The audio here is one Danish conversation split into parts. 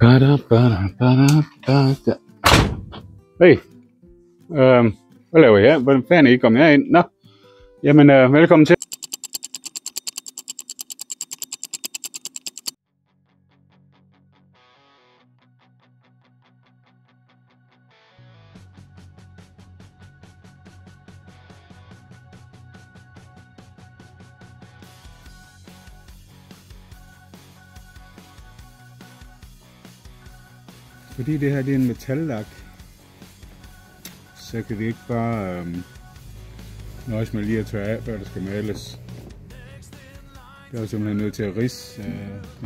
Hey, hvad laver I her? Hvordan fanden er I kommet herind? Nå, jamen velkommen til. Fordi det her det er en metallak, så kan det ikke bare nøjes med lige at tørre af, før det skal males. Jeg er simpelthen nødt til at ridse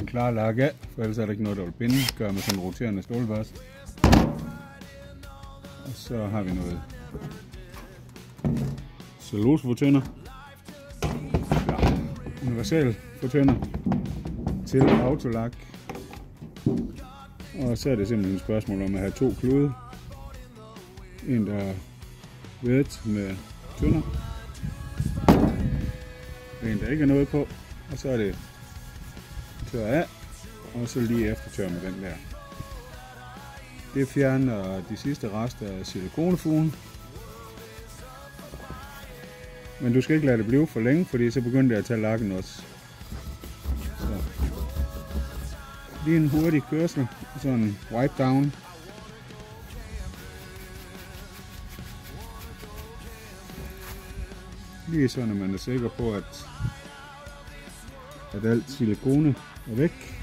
en klar lak af, for ellers er der ikke noget, der vil binde. Gør med sådan en roterende stålbørste. Og så har vi noget cellulosefortynder, universal fortynder til autolak. Og så er det simpelthen et spørgsmål om at have to klude. En der er vædet med tynder. En der ikke er noget på. Og så er det tør af. Og så lige efter tør med den der. Det fjerner de sidste rester af silikonefugen. Men du skal ikke lade det blive for længe, fordi så begynder det at tage lakken også. Så. Lige en hurtig kørsel, og så en wipe down. Lige sådan, at man er sikker på, at alt silikone er væk.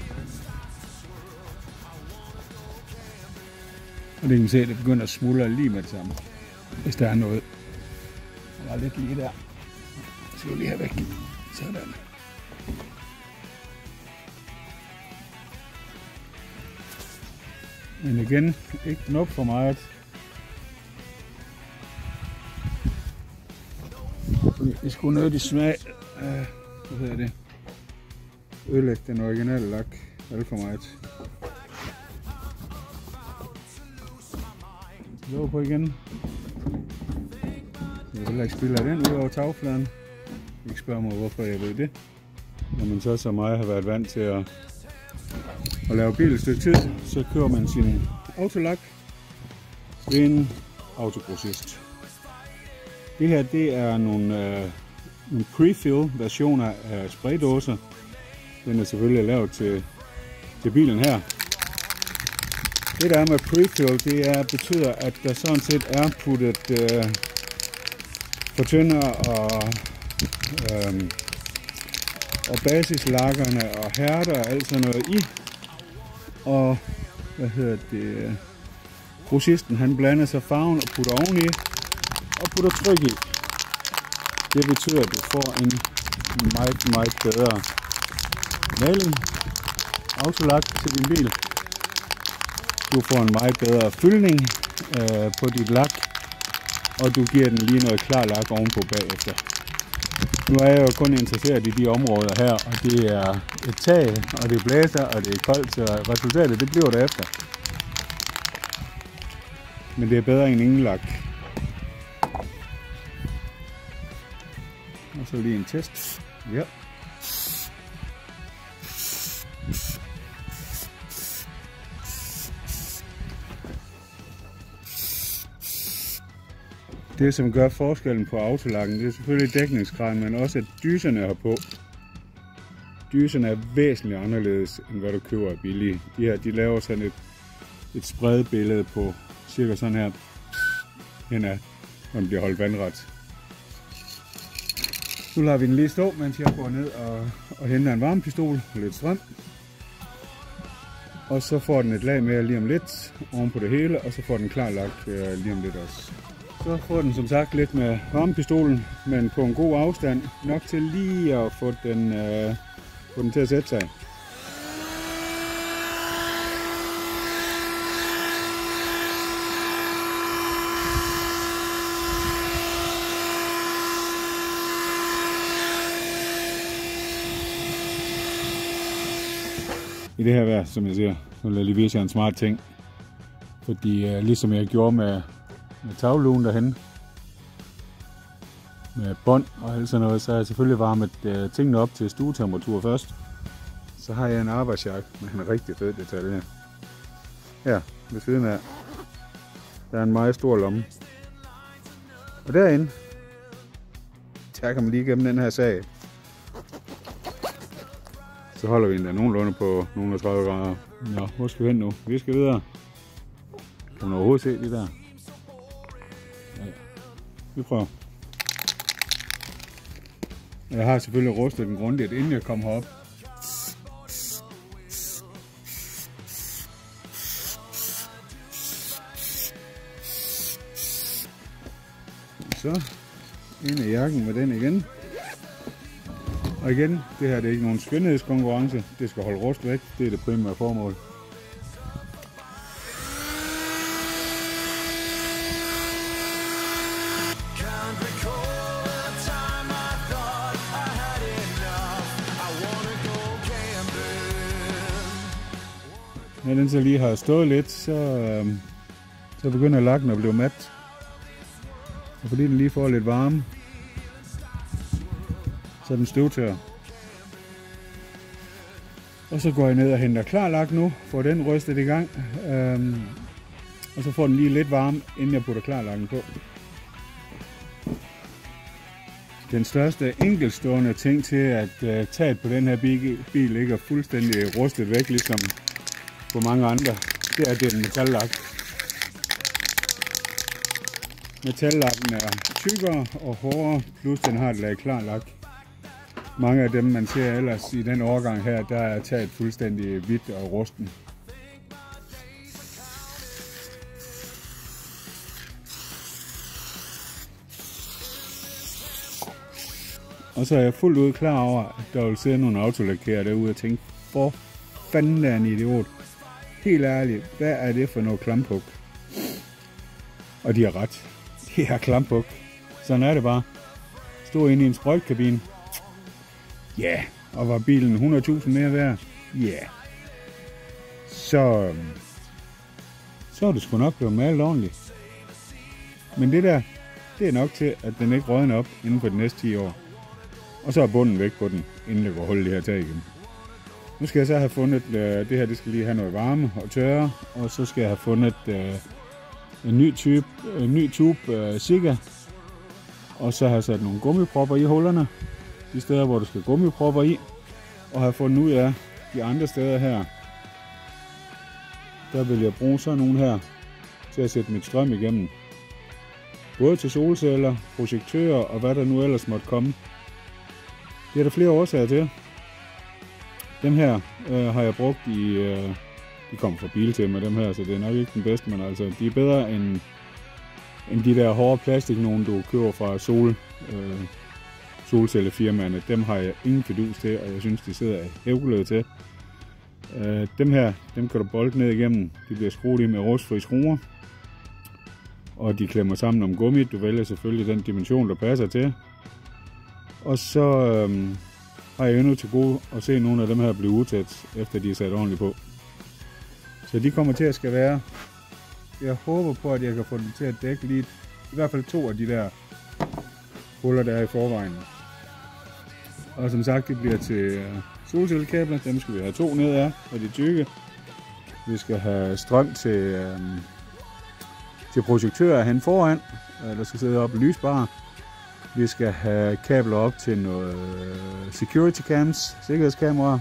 Og det kan se, at det begynder at smuldre lige med det samme, hvis der er noget. Der er lidt lige der. Så skal vi lige have væk. Sådan. Men igen, ikke nok for meget. Vi skulle nødt til smag af, hvad hedder det, ødelægge den originale lak alt for meget. Låg på igen. Jeg vil heller ikke spille af den ud over tagfladen. Ikke spørg mig, hvorfor jeg ved det. Når man så mig har været vant til at lave bil et stykke tid, så kører man sin autolak ved en autogrossist. Det her det er nogle prefill versioner af spraydåser. Den er selvfølgelig lavet til bilen her. Det der er med prefill, det betyder, at der sådan set er puttet fortynder og basislakkerne og hærder og alt sådan noget i. Og grossisten han blander så farven og putter oveni og putter tryk i. Det betyder, at du får en meget bedre maling, autolak til din bil. Du får en meget bedre fyldning på dit lak, og du giver den lige noget klar lak ovenpå bagefter. Nu er jeg jo kun interesseret i de områder her, og det er et tag, og det blæser, og det er koldt, så resultatet det bliver derefter. Men det er bedre end ingen lak. Og så lige en test. Ja. Det som gør forskellen på autolakken, det er selvfølgelig dækningsgraden, men også at dyserne er på. Dyserne er væsentligt anderledes end hvad du køber af billige. De her, de laver sådan et spredbillede på cirka sådan her henad, når den bliver holdt vandret. Nu lader vi den lige stå, mens jeg går ned og henter en varmepistol og lidt strøm. Og så får den et lag mere lige om lidt oven på det hele, og så får den klar lak lige om lidt også. Så får den som sagt lidt med varmepistolen, men på en god afstand, nok til lige at få den til at sætte sig. I det her vejr, som jeg siger, så vil jeg lige vise jer en smart ting. Fordi ligesom jeg gjorde med taglugen derhen, med bånd og alt sådan noget, så har jeg selvfølgelig varmet tingene op til stuetemperatur først. Så har jeg en arbejdsjakke med en rigtig fed detalje. her ved siden af. Der er en meget stor lomme. Og derinde, der kan man lige gennem den her sag. Så holder vi den der nogenlunde på nogle 30 grader. Nå, hvor skal vi hen nu? Vi skal videre. Kan man overhovedet se de der? Ja. Vi prøver. Jeg har selvfølgelig rustet den grundigt, inden jeg kom herop. Så ind i jakken med den igen. Og igen, det her det er ikke nogen skønhedskonkurrence. Det skal holde rust væk. Det er det primære formål. Når den så lige har stået lidt, så begynder lakken at blive mat. Og fordi den lige får lidt varme, så den støvtør. Og så går jeg ned og henter klar lak nu, får den rystet i gang. Og så får den lige lidt varme, inden jeg putter klar lakken på. Den største enkeltstående ting til at taget på den her bil ikke er fuldstændig rustet væk, ligesom på mange andre, det er, at det er en metallak. Metallakken er tykkere og hårdere, plus den har et lag klar lak. Mange af dem, man ser ellers i den årgang her, der er taget fuldstændig hvidt og rusten. Og så er jeg fuldt ud klar over, at der vil sidde nogle autolakkerer derude og tænke, for fanden er en idiot. Helt ærligt, hvad er det for noget klampuk? Og de har ret. Det er klampuk. Sådan er det bare. Stod inde i en sprøjtekabine. Ja. Yeah. Og var bilen 100.000 mere værd? Ja. Yeah. Så er det sgu nok blevet malet ordentligt. Men det der, det er nok til, at den ikke rådner op inden for de næste 10 år. Og så er bunden væk på den, inden det går hul det her tag igen. Nu skal jeg så have fundet, det her det skal lige have noget varme og tørre. Og så skal jeg have fundet en ny tube Sika. Og så har jeg sat nogle gummipropper i hullerne. De steder, hvor der skal gummipropper i. Og har fundet ud af de andre steder her. Der vil jeg bruge sådan nogle her til at sætte mit strøm igennem. Både til solceller, projektører og hvad der nu ellers måtte komme. Det er der flere årsager til. Dem her har jeg brugt i... de kommer fra Biltema, dem her, så det er nok ikke den bedste, men altså, de er bedre end de der hårde plastik, nogen du køber fra solcellefirmaerne. Dem har jeg ingen fidus til, og jeg synes, de sidder hævlede til. Dem her, dem kan du bolde ned igennem. De bliver skruet i med rustfri skruer. Og de klemmer sammen om gummi. Du vælger selvfølgelig den dimension, der passer til. Og så har jeg endnu til gode at se nogle af dem her blive utæt, efter de er sat ordentligt på. Så de kommer til at skal være. Jeg håber på, at jeg kan få dem til at dække lige, i hvert fald 2 af de der huller, der er i forvejen. Og som sagt, det bliver til solcellekabler. Dem skal vi have 2 ned af, og de tykke. Vi skal have strøm til projektører hen foran, der skal sidde oppe i lysbare. Vi skal have kabler op til noget security cams, sikkerhedskamera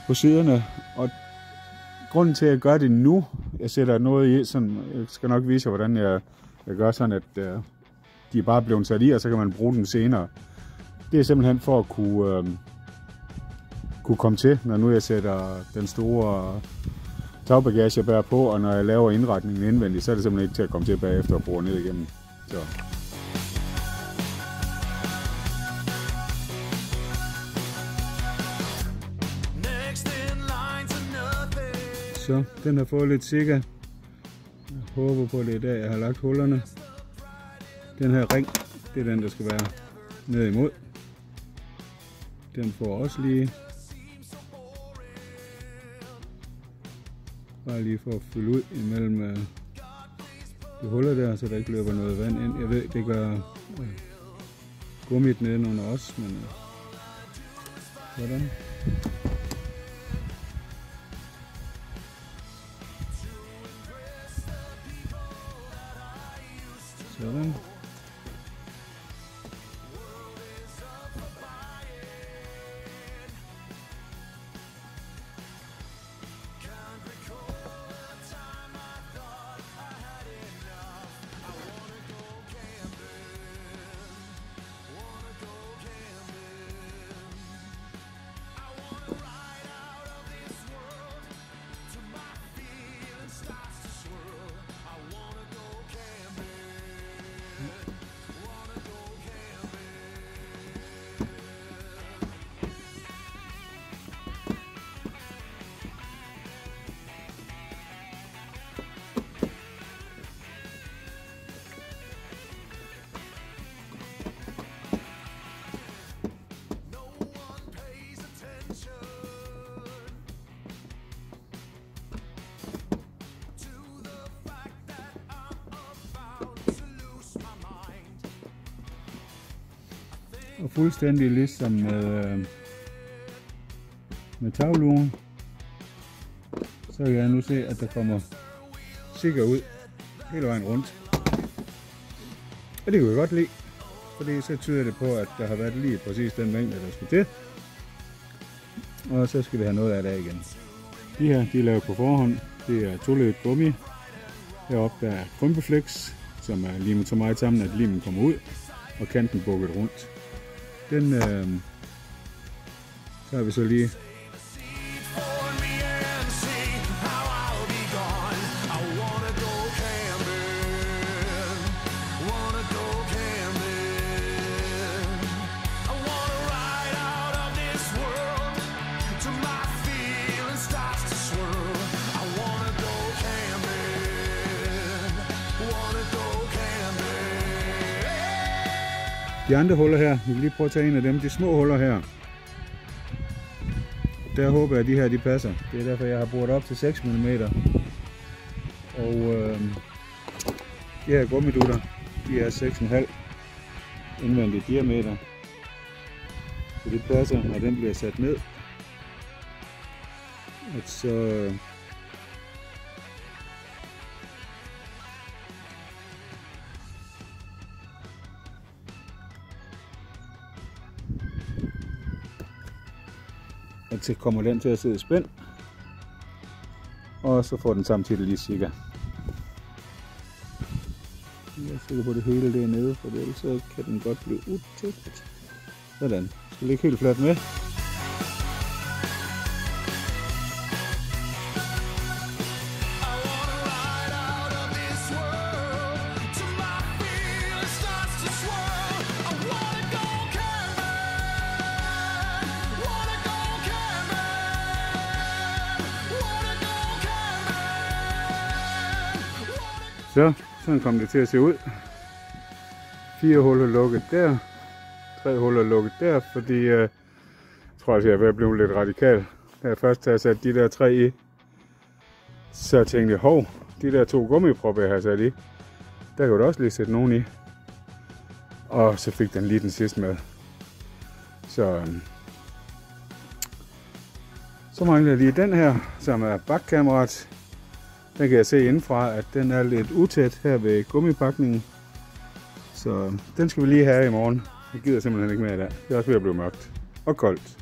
på siderne. Og grunden til at gøre det nu, jeg sætter noget i, sådan, jeg skal nok vise jer, hvordan jeg gør sådan, at de er bare blevet sat i, og så kan man bruge dem senere. Det er simpelthen for at kunne komme til, når nu jeg sætter den store tagbagage jeg bærer på, og når jeg laver indretningen indvendigt, så er det simpelthen ikke til at komme til bagefter og bruge ned igennem. Så den har fået lidt Sika. Jeg håber på, det er der, jeg har lagt hullerne. Den her ring, det er den, der skal være ned imod. Den får også lige. Bare lige for at fylde ud imellem de huller der, så der ikke løber noget vand ind. Jeg ved, det gør gummit nede under os, men sådan. Sådan. Og fuldstændig ligesom med taglugen, så kan jeg nu se, at der kommer sikker ud hele vejen rundt. Og det kan jeg godt lide, fordi så tyder det på, at der har været lige præcis den mængde, der skulle til. Og så skal vi have noget af det igen. De her, de er lavet på forhånd. Det er toleddet gummi. Heroppe der er krympeflex, som er limet så meget sammen, at limen kommer ud, og kanten bukket rundt. Den så har vi så lige de andre huller her. Vi vil lige prøve at tage en af dem. De små huller her. Der håber jeg, at de her de passer. Det er derfor, jeg har boret op til 6 mm. Og de her gummidutter, de er 6,5 indvendig diameter. Så det passer, når den bliver sat ned. Og så så kommer den til at sidde i spænd, og så får den samtidig lige sikker. Jeg er sikker på, at det hele det er nede, for ellers så kan den godt blive utæt. Sådan. Skal ligge helt fladt med. Så, sådan kom det til at se ud. 4 huller lukket der, 3 huller lukket der, fordi jeg tror altså, jeg er ved at blive lidt radikal. Da jeg først havde sat de der 3 i, så tænkte jeg, hov, de der 2 gummipropper, jeg har sat i, der kan du også lige sætte nogen i. Og så fik den lige den sidste med. Så mangler jeg lige den her, som er bakkameraet. Den kan jeg se indenfra, at den er lidt utæt her ved gummipakningen. Så den skal vi lige have i morgen. Jeg gider simpelthen ikke mere i dag. Det er også ved at blive mørkt og koldt.